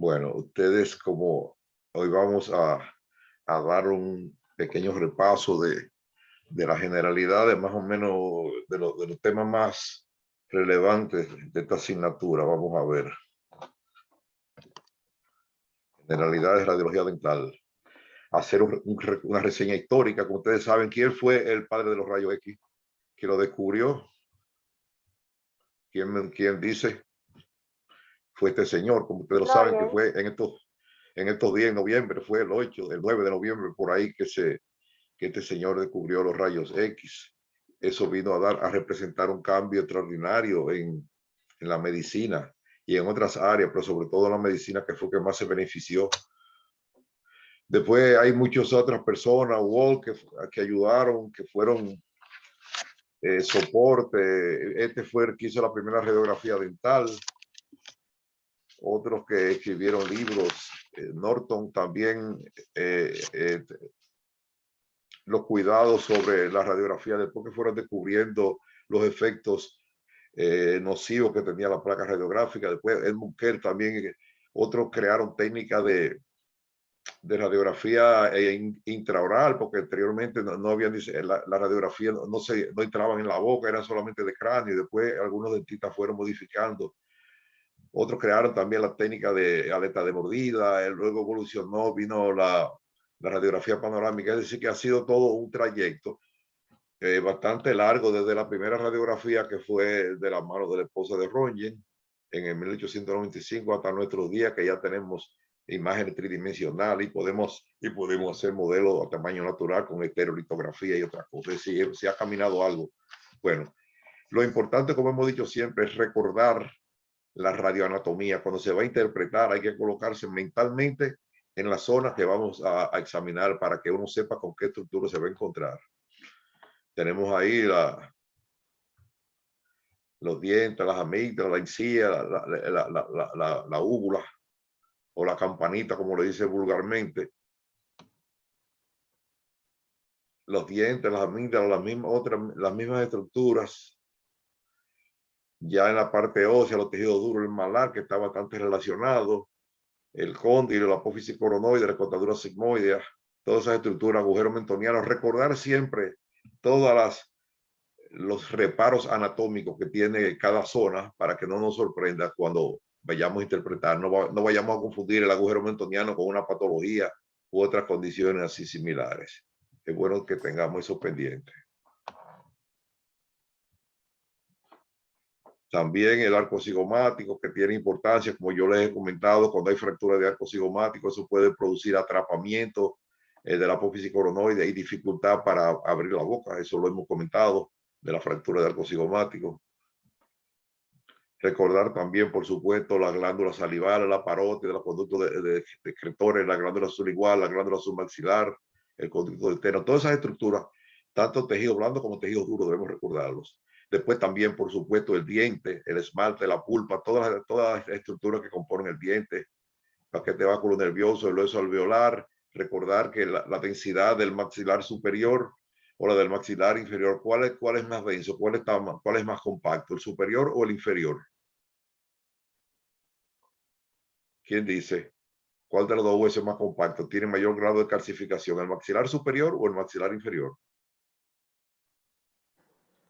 Bueno, ustedes como hoy vamos a dar un pequeño repaso de las generalidades más o menos de los temas más relevantes de esta asignatura. Vamos a ver, generalidades de radiología dental. Hacer una reseña histórica, como ustedes saben, ¿quién fue el padre de los rayos X? ¿Quién lo descubrió? ¿Quién dice? Fue este señor, como ustedes lo saben, que Roger, fue en estos días, en noviembre, fue el 8, el 9 de noviembre, por ahí que este señor descubrió los rayos X. Eso vino a representar un cambio extraordinario en la medicina y en otras áreas, pero sobre todo en la medicina, que fue que más se benefició. Después hay muchas otras personas, Wall, que ayudaron, que fueron soporte. Este fue el que hizo la primera radiografía dental. Otros que escribieron libros, Norton también, los cuidados sobre la radiografía después que fueron descubriendo los efectos nocivos que tenía la placa radiográfica. Después Edmund Kerr también, otros crearon técnicas de radiografía intraoral, porque anteriormente no habían, la radiografía no entraban en la boca, eran solamente de cráneo, y después algunos dentistas fueron modificando. Otros crearon también la técnica de aleta de mordida, luego evolucionó, vino la radiografía panorámica, es decir, que ha sido todo un trayecto bastante largo desde la primera radiografía que fue de la mano de la esposa de Röntgen en el 1895 hasta nuestros días, que ya tenemos imágenes tridimensionales y podemos hacer modelos a tamaño natural con estereolitografía y otras cosas. Es decir, se ha caminado algo. Bueno, lo importante, como hemos dicho siempre, es recordar la radioanatomía. Cuando se va a interpretar, hay que colocarse mentalmente en la zona que vamos a examinar para que uno sepa con qué estructura se va a encontrar. Tenemos ahí los dientes, las amígdalas, la encía, la úvula o la campanita, como le dice vulgarmente. Los dientes, las amígdalas, las mismas estructuras. Ya en la parte ósea, los tejidos duros, el malar, que está bastante relacionado, el cóndilo, la apófisis coronoide, la cortadura sigmoidea, todas esas estructuras, agujeros mentonianos. Recordar siempre todas los reparos anatómicos que tiene cada zona para que no nos sorprenda cuando vayamos a interpretar. No vayamos a confundir el agujero mentoniano con una patología u otras condiciones así similares. Es bueno que tengamos eso pendiente. También el arco cigomático, que tiene importancia, como yo les he comentado, cuando hay fractura de arco cigomático, eso puede producir atrapamiento de la apófisis coronoide y dificultad para abrir la boca. Eso lo hemos comentado, de la fractura de arco cigomático. Recordar también, por supuesto, las glándulas salivales, la parótida, los conductos de excretores, la glándula sublingual, la glándula submaxilar, el conducto del teno, todas esas estructuras, tanto tejido blando como tejido duro, debemos recordarlos. Después también, por supuesto, el diente, el esmalte, la pulpa, todas las estructuras que componen el diente, paquete báculo nervioso, el hueso alveolar. Recordar que la densidad del maxilar superior o la del maxilar inferior, ¿cuál es más denso? ¿Cuál es más compacto? ¿El superior o el inferior? ¿Quién dice? ¿Cuál de los dos huesos es más compacto? ¿Tiene mayor grado de calcificación? ¿El maxilar superior o el maxilar inferior?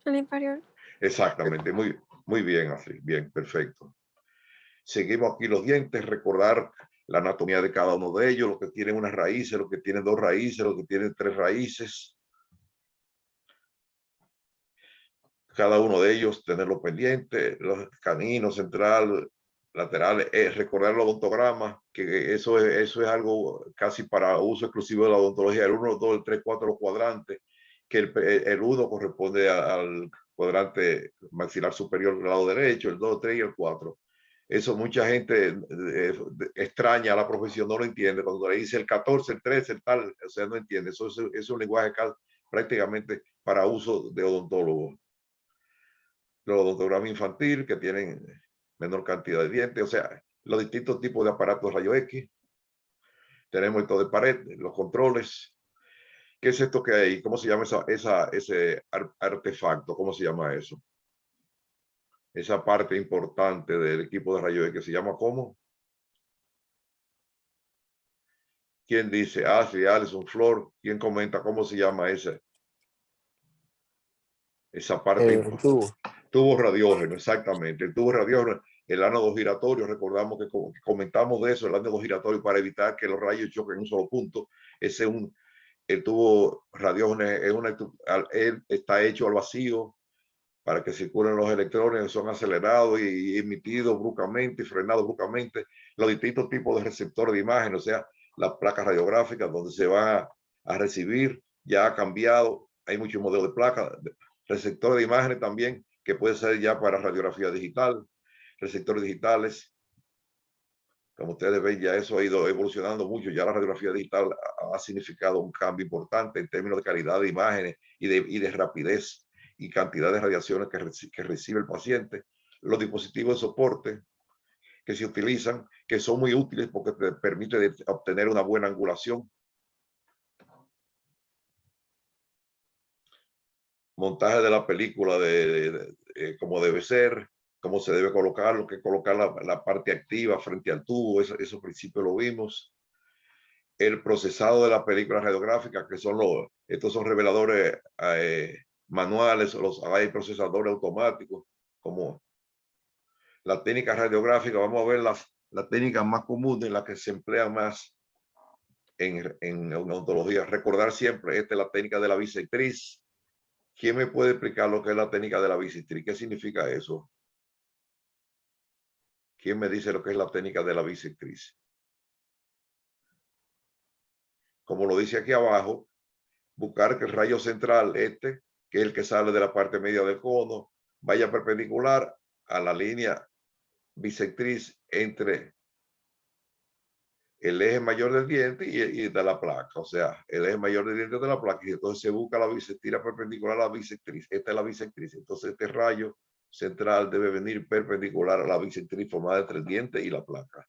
el inferior. Exactamente, muy bien así, bien, perfecto. Seguimos aquí los dientes, recordar la anatomía de cada uno de ellos, los que tienen una raíz, los que tienen dos raíces, los que tienen tres raíces. Cada uno de ellos tenerlo pendiente, los caninos, central, lateral, recordar el odontograma, que eso es algo casi para uso exclusivo de la odontología, el 1, 2, el 3, 4, los cuadrantes, que el 1 corresponde al cuadrante maxilar superior del lado derecho, el 2, 3 y el 4. Eso mucha gente extraña a la profesión, no lo entiende. Cuando le dice el 14, el 13, el tal, o sea, no entiende. Eso es un lenguaje prácticamente para uso de odontólogo. Los odontograma infantil, que tienen menor cantidad de dientes, o sea, los distintos tipos de aparatos rayo X. Tenemos esto de pared, los controles. ¿Qué es esto que hay? ¿Cómo se llama ese artefacto? ¿Cómo se llama eso? Esa parte importante del equipo de rayo X, ¿se llama cómo? ¿Quién dice? Ah, sí, Alison Flor. ¿Quién comenta cómo se llama esa parte El tubo. Tubo radiógeno, exactamente. El tubo radiógeno, el ánodo giratorio, recordamos que comentamos de eso, el ánodo giratorio para evitar que los rayos choquen en un solo punto. Ese es el tubo radiógeno él está hecho al vacío para que circulen los electrones, son acelerados y emitidos bruscamente y frenados bruscamente los distintos tipos de receptores de imagen, o sea, las placas radiográficas donde se va a recibir, ya ha cambiado, hay muchos modelos de placas, receptores de imágenes también, que puede ser ya para radiografía digital, receptores digitales. Como ustedes ven, ya eso ha ido evolucionando mucho. Ya la radiografía digital ha significado un cambio importante en términos de calidad de imágenes y de rapidez y cantidad de radiaciones que recibe el paciente. Los dispositivos de soporte que se utilizan, que son muy útiles porque te permite obtener una buena angulación. Montaje de la película como debe ser, cómo se debe colocar, lo que colocar la parte activa frente al tubo, esos principios lo vimos. El procesado de la película radiográfica, que son estos son reveladores manuales, hay procesadores automáticos, como la técnica radiográfica. Vamos a ver las técnicas más comunes, las que se emplean más en odontología. Recordar siempre, esta es la técnica de la bisectriz. ¿Quién me puede explicar lo que es la técnica de la bisectriz? ¿Qué significa eso? ¿Quién me dice lo que es la técnica de la bisectriz? Como lo dice aquí abajo, buscar que el rayo central, que es el que sale de la parte media del cono, vaya perpendicular a la línea bisectriz entre el eje mayor del diente y de la placa. O sea, el eje mayor del diente de la placa, y entonces se busca la bisectriz perpendicular a la bisectriz. Esta es la bisectriz. Entonces este rayo central debe venir perpendicular a la bisectriz formada entre el diente y la placa.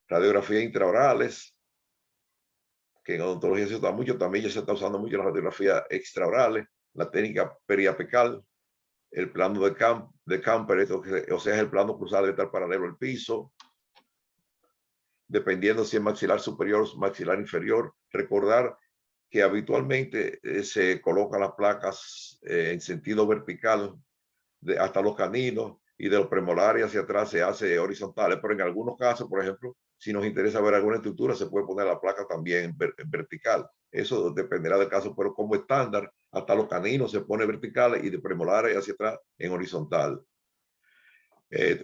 Radiografía intraorales, que en odontología se usa mucho, también ya se está usando mucho la radiografía extraorales, la técnica periapical, el plano de Camper, o sea, es el plano cruzado de estar paralelo al piso, dependiendo si es maxilar superior o maxilar inferior. Recordar que habitualmente se colocan las placas en sentido vertical hasta los caninos, y de los premolares hacia atrás se hace horizontales, pero en algunos casos, por ejemplo, si nos interesa ver alguna estructura, se puede poner la placa también en vertical. Eso dependerá del caso, pero como estándar, hasta los caninos se pone verticales y de premolares hacia atrás en horizontal.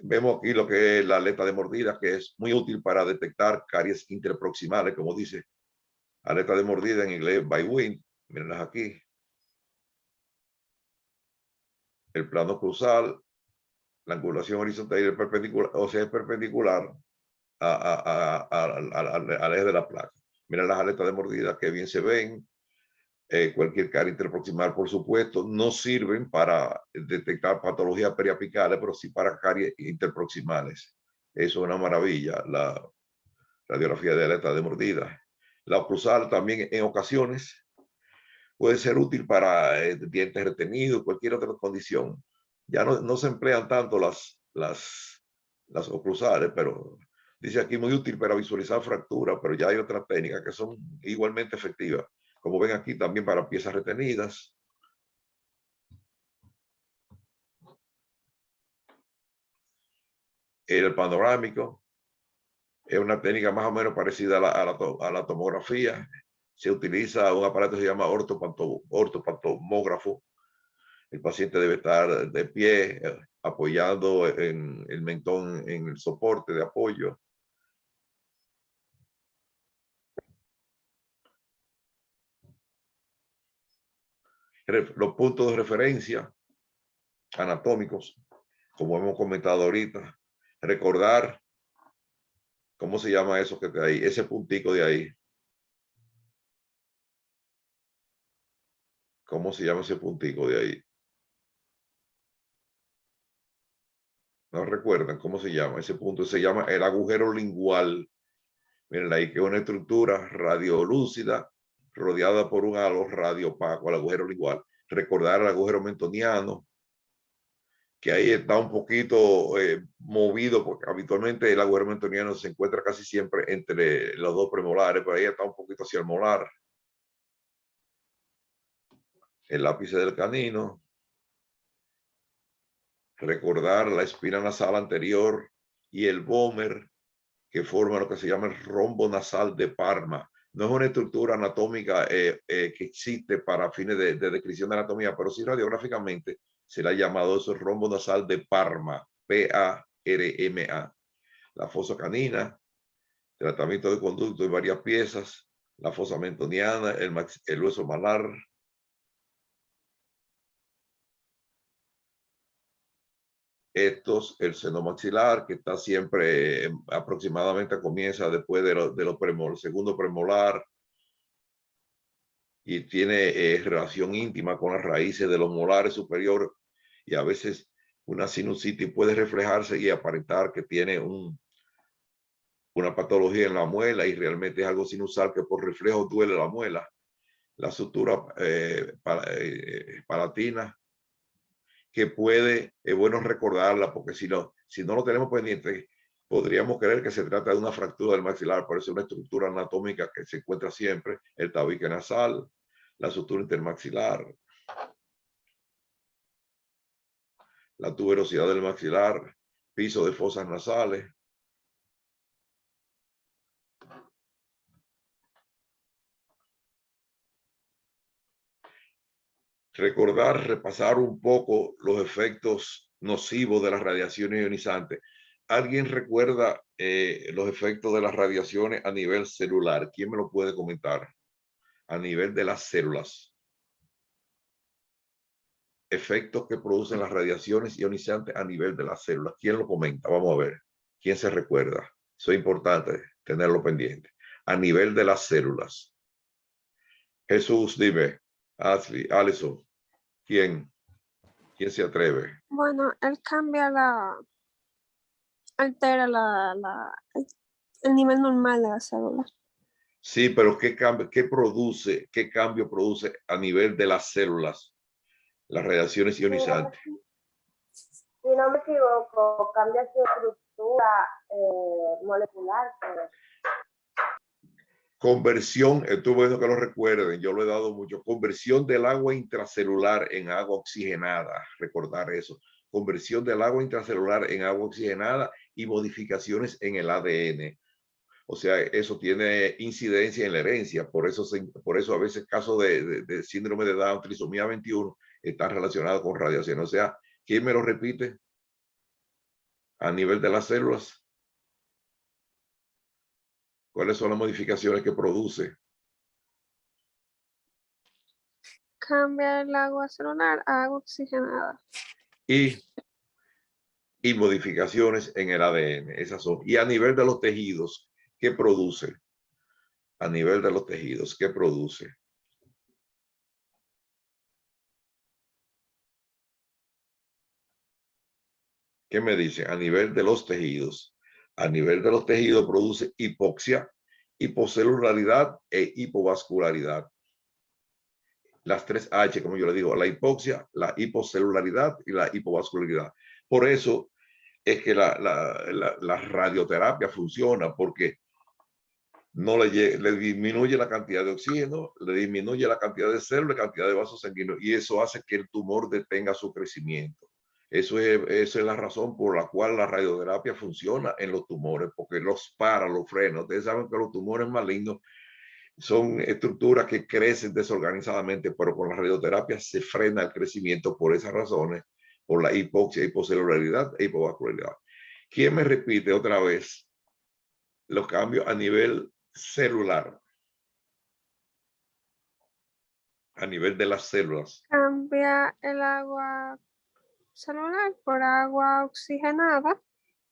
Vemos aquí lo que es la aleta de mordida, que es muy útil para detectar caries interproximales, como dice. Aleta de mordida en inglés, bywing. Mírenlas aquí. El plano cruzal, la angulación horizontal y el perpendicular, o sea, es perpendicular al eje de la placa. Mira las aletas de mordida que bien se ven. Cualquier carie interproximal, por supuesto, no sirven para detectar patologías periapicales, pero sí para caries interproximales. Eso es una maravilla, la radiografía de aleta de mordida. La oclusal también en ocasiones puede ser útil para dientes retenidos, cualquier otra condición. Ya no se emplean tanto las oclusales, pero dice aquí muy útil para visualizar fracturas, pero ya hay otras técnicas que son igualmente efectivas. Como ven aquí, también para piezas retenidas. El panorámico es una técnica más o menos parecida a la tomografía. Se utiliza un aparato que se llama ortopantomógrafo. El paciente debe estar de pie, apoyando en el mentón en el soporte de apoyo. Los puntos de referencia anatómicos, como hemos comentado ahorita. Recordar, ¿cómo se llama eso que está ahí? Ese puntico de ahí. ¿Cómo se llama ese puntico de ahí? No recuerdan cómo se llama ese punto. Se llama el agujero lingual. Miren ahí, que es una estructura radiolúcida rodeada por un halo radiopaco, el agujero lingual. Recordar el agujero mentoniano, que ahí está un poquito movido, porque habitualmente el agujero mentoniano se encuentra casi siempre entre los dos premolares, pero ahí está un poquito hacia el molar. El ápice del canino. Recordar la espina nasal anterior y el vómer, que forma lo que se llama el rombo nasal de Parma. No es una estructura anatómica que existe para fines de descripción de anatomía, pero sí radiográficamente se le ha llamado eso el rombo nasal de Parma, P-A-R-M-A. La fosa canina, tratamiento de conducto y varias piezas, la fosa mentoniana, el hueso malar. El seno maxilar, que está siempre aproximadamente comienza después de segundo premolar y tiene relación íntima con las raíces de los molares superiores, y a veces una sinusitis puede reflejarse y aparentar que tiene una patología en la muela y realmente es algo sinusal que por reflejo duele la muela. La sutura palatina, que puede, es bueno recordarla, porque si no lo tenemos pendiente, podríamos creer que se trata de una fractura del maxilar, pero es una estructura anatómica que se encuentra siempre, el tabique nasal, la sutura intermaxilar, la tuberosidad del maxilar, piso de fosas nasales. Recordar, repasar un poco los efectos nocivos de las radiaciones ionizantes. ¿Alguien recuerda los efectos de las radiaciones a nivel celular? ¿Quién me lo puede comentar? A nivel de las células. Efectos que producen las radiaciones ionizantes a nivel de las células. ¿Quién lo comenta? Vamos a ver. ¿Quién se recuerda? Eso es importante tenerlo pendiente. A nivel de las células. Jesús, dime. Ashley, Alison. ¿Quién se atreve? Bueno, él cambia altera el nivel normal de las células. Sí, pero ¿qué cambio produce a nivel de las células? Las radiaciones ionizantes. Si no me equivoco, cambia su estructura molecular. Pero... Conversión, esto es bueno que lo recuerden, yo lo he dado mucho. Conversión del agua intracelular en agua oxigenada, recordar eso. Conversión del agua intracelular en agua oxigenada y modificaciones en el ADN. O sea, eso tiene incidencia en la herencia. Por eso a veces casos de síndrome de Down, trisomía 21, están relacionados con radiación. O sea, ¿quién me lo repite? A nivel de las células, ¿cuáles son las modificaciones que produce? Cambia el agua celular a agua oxigenada. Y modificaciones en el ADN. Esas son. Y a nivel de los tejidos, ¿qué produce? A nivel de los tejidos, ¿qué produce? ¿Qué me dice? A nivel de los tejidos. A nivel de los tejidos produce hipoxia, hipocelularidad e hipovascularidad. Las tres H, como yo le digo, la hipoxia, la hipocelularidad y la hipovascularidad. Por eso es que la radioterapia funciona, porque no le disminuye la cantidad de oxígeno, le disminuye la cantidad de células, la cantidad de vasos sanguíneos, y eso hace que el tumor detenga su crecimiento. Esa es la razón por la cual la radioterapia funciona en los tumores, porque los frena. Ustedes saben que los tumores malignos son estructuras que crecen desorganizadamente, pero con la radioterapia se frena el crecimiento por esas razones, por la hipoxia, hipocelularidad e hipovascularidad. ¿Quién me repite otra vez los cambios a nivel celular? A nivel de las células. Cambia el agua celular por agua oxigenada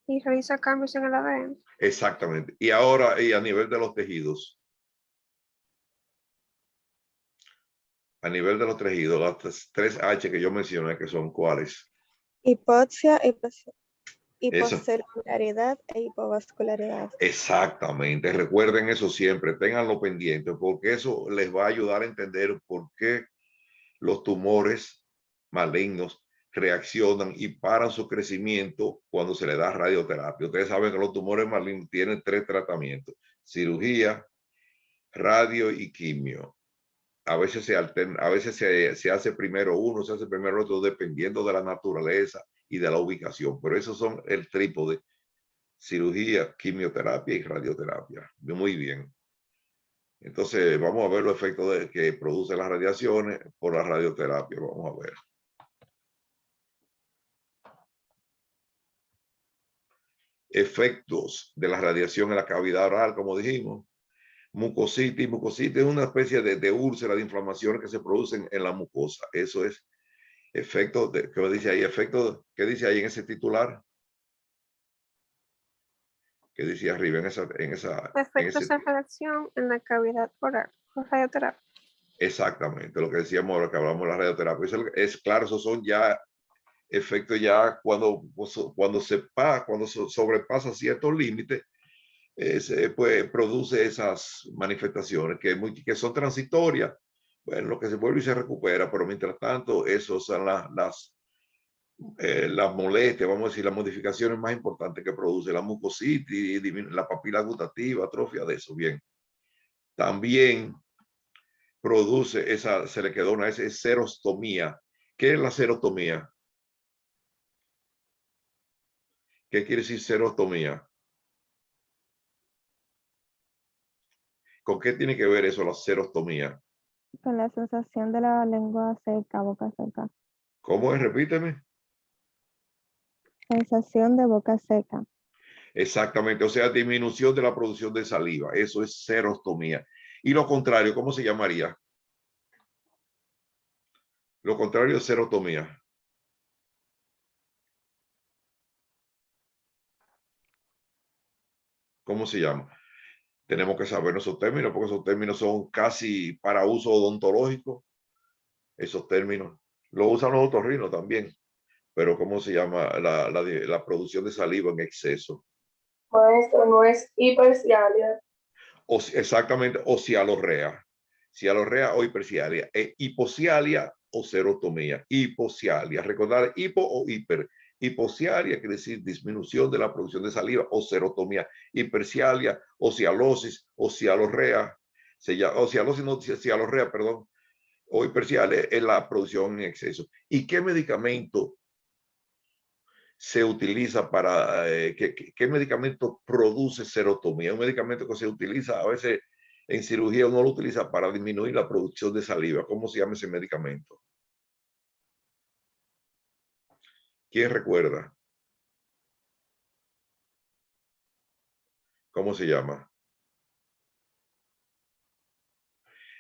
y realiza cambios en el ADN. Exactamente. Y ahora, y a nivel de los tejidos. A nivel de los tejidos, las tres H que yo mencioné, que son ¿cuáles? Hipoxia, hipocelularidad e hipovascularidad. Exactamente. Recuerden eso siempre, ténganlo pendiente, porque eso les va a ayudar a entender por qué los tumores malignos reaccionan y paran su crecimiento cuando se le da radioterapia. Ustedes saben que los tumores malignos tienen 3 tratamientos: cirugía, radio y quimio. A veces se alterna, a veces se hace primero uno, se hace primero otro, dependiendo de la naturaleza y de la ubicación. Pero esos son el trípode: cirugía, quimioterapia y radioterapia. Muy bien. Entonces vamos a ver los efectos que producen las radiaciones por la radioterapia. Vamos a ver. Efectos de la radiación en la cavidad oral, como dijimos. Mucositis. Mucositis es una especie de úlcera, de inflamaciones que se producen en la mucosa. Eso es efecto de, ¿qué dice ahí? Efecto, ¿qué dice ahí en ese titular? ¿Qué dice arriba en esa? Efectos de reacción en la cavidad oral por radioterapia. Exactamente, lo que decíamos ahora que hablamos de la radioterapia. Es claro, esos son ya efectos ya cuando sobrepasa ciertos límites, pues produce esas manifestaciones que son transitorias. Bueno, lo que se vuelve y se recupera, pero mientras tanto, esos son las molestias, vamos a decir, las modificaciones más importantes que produce la mucositis, la papila gustativa, atrofia de eso. Bien, también produce esa, se le quedó una serostomía. ¿Qué es la serostomía? ¿Qué quiere decir serostomía? ¿Con qué tiene que ver eso, la serostomía? Con la sensación de la lengua seca, boca seca. ¿Cómo es? Repíteme. Sensación de boca seca. Exactamente, o sea, disminución de la producción de saliva. Eso es serostomía. Y lo contrario, ¿cómo se llamaría? Lo contrario es serotomía. ¿Cómo se llama? Tenemos que saber esos términos porque esos términos son casi para uso odontológico. Esos términos lo usan los otorrinos también. Pero ¿cómo se llama la producción de saliva en exceso? Maestro, no es hipercialia. Exactamente, o cialorrea. Cialorrea o hipercialia. Hipocialia o serotomía. Hipocialia. Recordar hipo o hiper. Hipocialia quiere decir disminución de la producción de saliva o serotomía. Hipercialia o cialosis o cialorrea. O cialosis, no, cialorrea, perdón. O hipercialia es la producción en exceso. ¿Y qué medicamento se utiliza para, qué medicamento produce serotomía? Un medicamento que se utiliza a veces en cirugía, uno lo utiliza para disminuir la producción de saliva. ¿Cómo se llama ese medicamento? ¿Quién recuerda? ¿Cómo se llama?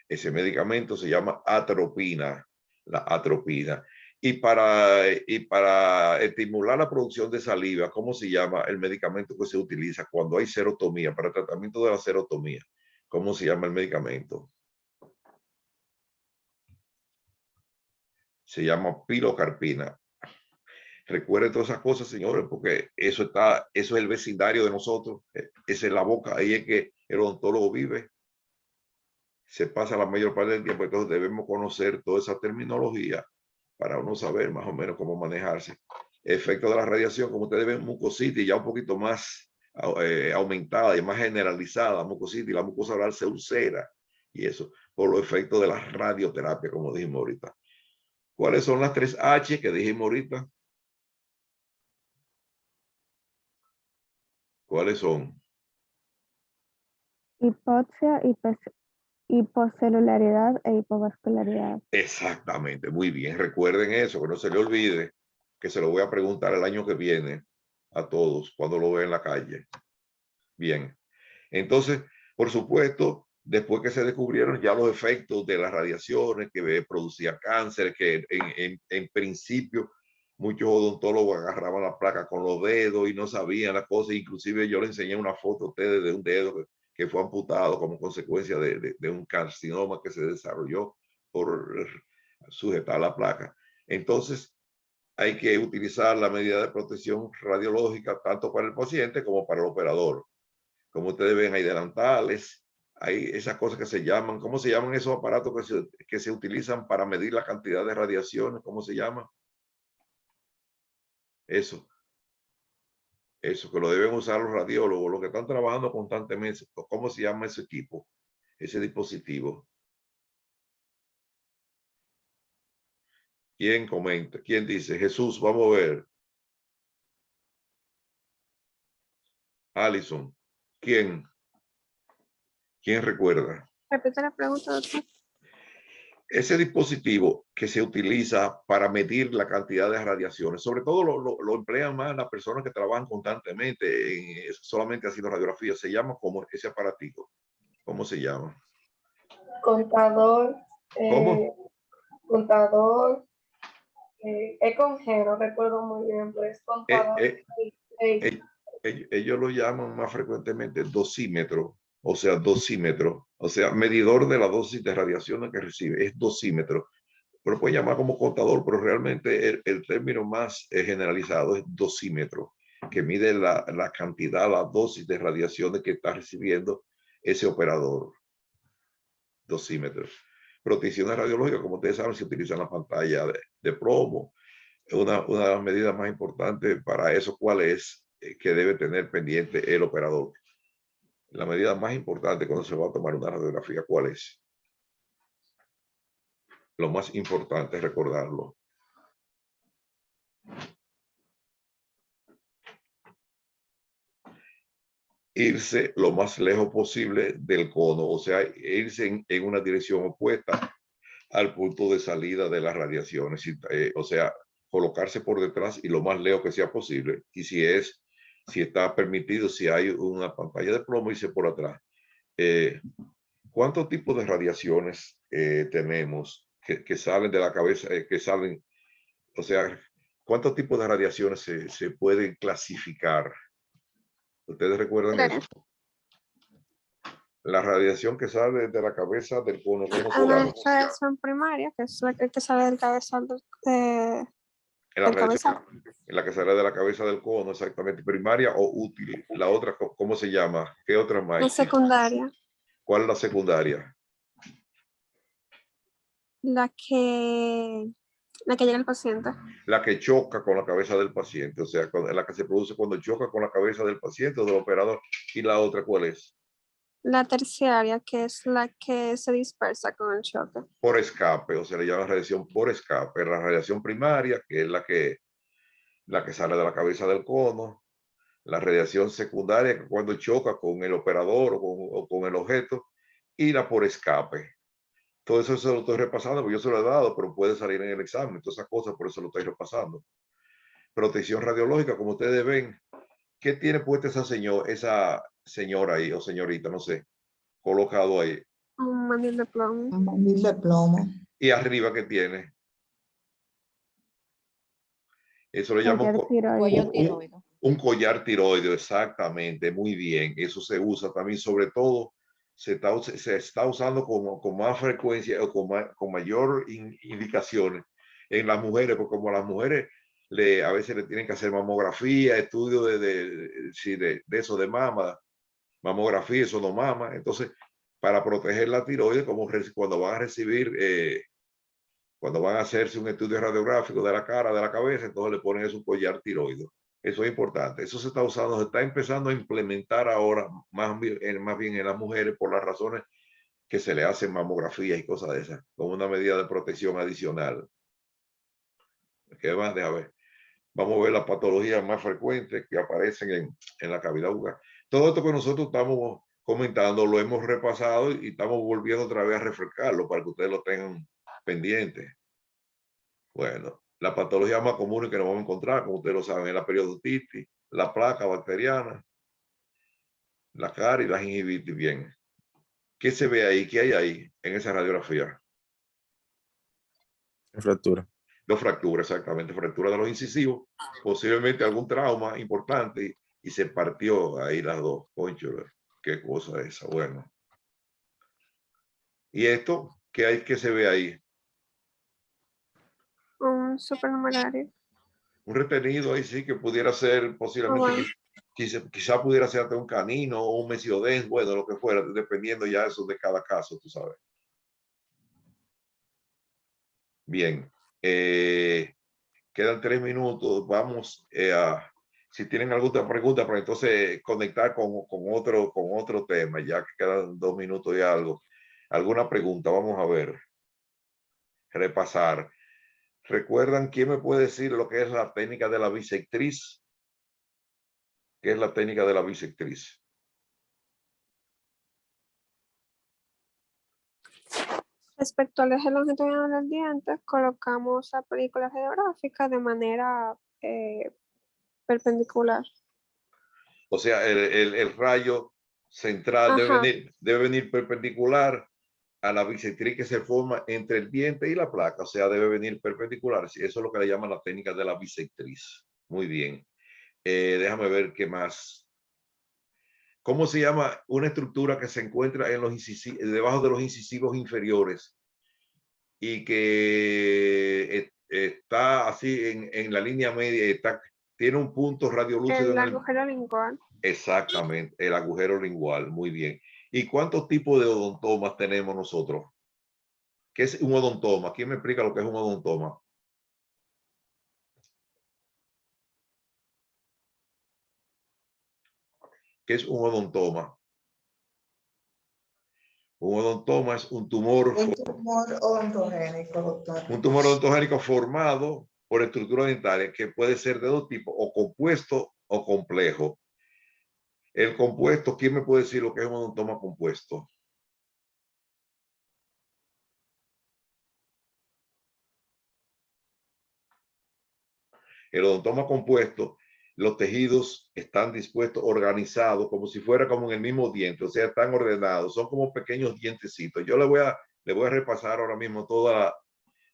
Ese medicamento se llama atropina, la atropina. Y para estimular la producción de saliva, ¿cómo se llama el medicamento que se utiliza cuando hay serotomía, para el tratamiento de la serotomía? ¿Cómo se llama el medicamento? Se llama pilocarpina. Recuerden todas esas cosas, señores, porque eso es el vecindario de nosotros, esa es la boca, ahí es que el odontólogo vive. Se pasa la mayor parte del tiempo, entonces debemos conocer toda esa terminología para uno saber más o menos cómo manejarse. Efecto de la radiación, como ustedes ven, mucositis ya un poquito más aumentada y más generalizada, mucositis, la mucosa oral se ulcera y eso por los efectos de la radioterapia, como dijimos ahorita. ¿Cuáles son las 3 H que dijimos ahorita? ¿Cuáles son? Hipoxia, hipocelularidad e hipovascularidad. Exactamente, muy bien. Recuerden eso, que no se le olvide, que se lo voy a preguntar el año que viene a todos cuando lo vean en la calle. Bien, entonces, por supuesto, después que se descubrieron ya los efectos de las radiaciones que producía cáncer, que en principio muchos odontólogos agarraban la placa con los dedos y no sabían las cosas. Inclusive yo le enseñé una foto a ustedes de un dedo que fue amputado como consecuencia de un carcinoma que se desarrolló por sujetar la placa. Entonces, hay que utilizar la medida de protección radiológica tanto para el paciente como para el operador. Como ustedes ven, hay delantales, hay esas cosas que se llaman, ¿cómo se llaman esos aparatos que se utilizan para medir la cantidad de radiaciones? ¿Cómo se llama? Eso, que lo deben usar los radiólogos, los que están trabajando constantemente. ¿Cómo se llama ese equipo? Ese dispositivo. ¿Quién comenta? ¿Quién dice? Jesús, vamos a ver. Alison, ¿quién recuerda? Repite la pregunta, doctor. Ese dispositivo que se utiliza para medir la cantidad de radiaciones, sobre todo lo emplean más las personas que trabajan constantemente solamente haciendo radiografía. Se llama como ese aparatito. ¿Cómo se llama? Contador. ¿Cómo? Contador. Es con G, no recuerdo muy bien, pero es contador. Ellos lo llaman más frecuentemente dosímetro, o sea, medidor de la dosis de radiación que recibe, es dosímetro. Pero puede llamar como contador, pero realmente el término más generalizado es dosímetro, que mide la cantidad, la dosis de radiaciones que está recibiendo ese operador. Dosímetro. Protecciones radiológicas, como ustedes saben, se utiliza en la pantalla de plomo. Una de las medidas más importantes para eso, ¿cuál es? Que debe tener pendiente el operador. La medida más importante cuando se va a tomar una radiografía, ¿cuál es? Lo más importante es recordarlo. Irse lo más lejos posible del cono, o sea, irse en una dirección opuesta al punto de salida de las radiaciones, o sea, colocarse por detrás y lo más lejos que sea posible. Y si está permitido, si hay una pantalla de plomo, irse por atrás. ¿Cuántos tipos de radiaciones tenemos que salen de la cabeza, o sea, cuántos tipos de radiaciones se pueden clasificar? ¿Ustedes recuerdan Claro. eso? La radiación que sale de la cabeza del cono, ¿cómo se Una llama? radiación primaria, que es la que sale del cabezal En la del radiación cabezal. en la que sale de la cabeza del cono, exactamente, primaria o útil. La otra, ¿cómo se llama? ¿Qué otra más La existe? secundaria, ¿Cuál es la secundaria? la que llega al paciente. La que choca con la cabeza del paciente, o sea, la que se produce cuando choca con la cabeza del paciente o del operador. ¿Y la otra cuál es? La terciaria, que es la que se dispersa con el choque. Por escape, o sea, le llaman radiación por escape. La radiación primaria, que es la que sale de la cabeza del cono. La radiación secundaria, que cuando choca con el operador o con el objeto. Y la por escape. Todo eso se lo estoy repasando porque yo se lo he dado, pero puede salir en el examen. Todas esas cosas, por eso lo estoy repasando. Protección radiológica, como ustedes ven, ¿qué tiene puesta esa señora ahí o señorita? No sé, colocado ahí. Un mandil de plomo. Un mandil de plomo. Y arriba, ¿qué tiene? Eso le llamo Cuello tiroide. un collar tiroideo, exactamente, muy bien. Eso se usa también, sobre todo, se está usando con más frecuencia o con mayor indicaciones en las mujeres, porque como las mujeres a veces le tienen que hacer mamografía, estudio de eso de mama, mamografía, eso no mama. Entonces, para proteger la tiroides, como cuando van a recibir, cuando van a hacerse un estudio radiográfico de la cara, de la cabeza, entonces le ponen eso, un collar tiroideo. Eso es importante. Eso se está usando, se está empezando a implementar ahora más bien en las mujeres por las razones que se le hacen mamografías y cosas de esas, como una medida de protección adicional. ¿Qué más? Deja ver. Vamos a ver las patologías más frecuentes que aparecen en la cavidad bucal. Todo esto que nosotros estamos comentando lo hemos repasado y estamos volviendo otra vez a refrescarlo para que ustedes lo tengan pendiente. Bueno, la patología más común que nos vamos a encontrar, como ustedes lo saben, es la periodontitis, la placa bacteriana, la caries y la gingivitis. Bien, ¿qué se ve ahí? ¿Qué hay ahí en esa radiografía? Fractura. Dos fracturas, exactamente, fractura de los incisivos, posiblemente algún trauma importante y se partió ahí las dos. Concho, qué cosa esa, bueno. ¿Y esto qué hay que se ve ahí? Un supernumerario. Un retenido ahí sí que pudiera ser posiblemente, quizá pudiera ser hasta un canino o un mesiodens, bueno, lo que fuera, dependiendo ya eso de cada caso, tú sabes. Bien. quedan 3 minutos. Vamos a, si tienen alguna pregunta, para entonces conectar con otro tema, ya que quedan 2 minutos y algo. ¿Alguna pregunta? Vamos a ver. Repasar. ¿Recuerdan quién me puede decir lo que es la técnica de la bisectriz? ¿Qué es la técnica de la bisectriz? Respecto al eje longitudinal del diente, colocamos la película radiográfica de manera perpendicular. O sea, el rayo central Ajá. debe venir perpendicular a la bisectriz que se forma entre el diente y la placa. O sea, debe venir perpendicular. Eso es lo que le llaman la técnica de la bisectriz. Muy bien. Déjame ver qué más. ¿Cómo se llama una estructura que se encuentra en debajo de los incisivos inferiores y que está así en la línea media, tiene un punto radiolúcido El en el... agujero lingual. Exactamente, el agujero lingual, muy bien. ¿Y cuántos tipos de odontomas tenemos nosotros? ¿Qué es un odontoma? ¿Quién me explica lo que es un odontoma? ¿Qué es un odontoma? Un odontoma es un tumor odontogénico, doctor. Un tumor odontogénico formado por estructura dentaria que puede ser de dos tipos, o compuesto o complejo. El compuesto, ¿quién me puede decir lo que es un odontoma compuesto? El odontoma compuesto, los tejidos están dispuestos, organizados, como si fuera como en el mismo diente, o sea, están ordenados, son como pequeños dientecitos. Yo le voy a repasar ahora mismo toda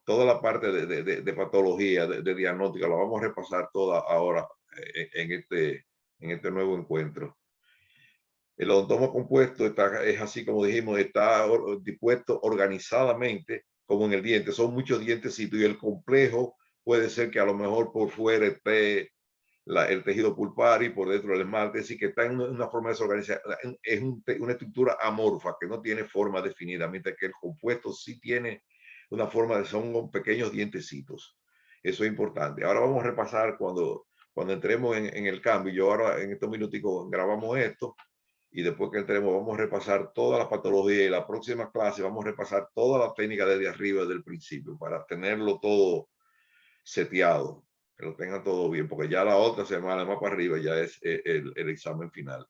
la parte de patología, de diagnóstica, la vamos a repasar toda ahora en este nuevo encuentro. El odontoma compuesto es así como dijimos, está dispuesto organizadamente como en el diente. Son muchos dientecitos y el complejo puede ser que a lo mejor por fuera esté el tejido pulpar y por dentro el esmalte, es decir, que está en una forma desorganizada. Es una estructura amorfa que no tiene forma definida, mientras que el compuesto sí tiene una forma, son pequeños dientecitos. Eso es importante. Ahora vamos a repasar cuando entremos en el cambio. Yo ahora en estos minuticos grabamos esto y después que entremos vamos a repasar todas las patologías y la próxima clase vamos a repasar toda la técnica desde arriba, desde el principio, para tenerlo todo seteado, que lo tengan todo bien, porque ya la otra semana más para arriba ya es el examen final.